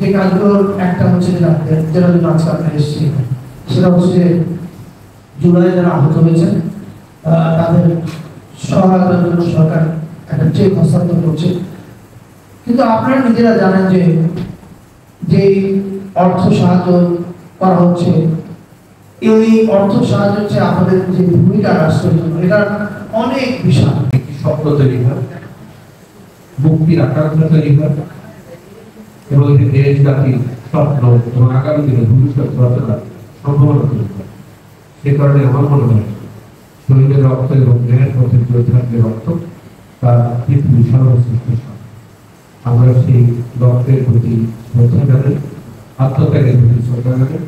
যে কাজগুলোর একটা হচ্ছে যেটা জন্য আজকে আপনারা এসেছি, সেটা হচ্ছে জুলাই যারা আহত হয়েছেন তাদের সহায়তার জন্য সরকার একটা চেক হস্তান্তর করছে। কিন্তু আপনারা নিজেরা জানেন যে অর্থ সাহায্য করা হচ্ছে, এই অর্থ সাহায্য হচ্ছে আমাদের যে ভূমিকা রাষ্ট্রের জন্য এটা অনেক বিশাল। একটি স্বপ্ন তৈরি হয়, মুক্তির আকাঙ্ক্ষা তৈরি হয় এবং এটি দেশ জাতির স্বপ্ন এবং আগামী দিনে ভবিষ্যৎ রচনার সম্ভাবনা তৈরি হয়। সে কারণে আমার মনে হয় শহীদের রক্ত এবং ন্যায়ের পথে যোদ্ধাদের রক্ত তা পৃথিবীর সর্বশ্রেষ্ঠ সম্পদ। আমরা সেই রক্তের প্রতি শ্রদ্ধা জানাই, আত্মত্যাগের প্রতি শ্রদ্ধা জানাই।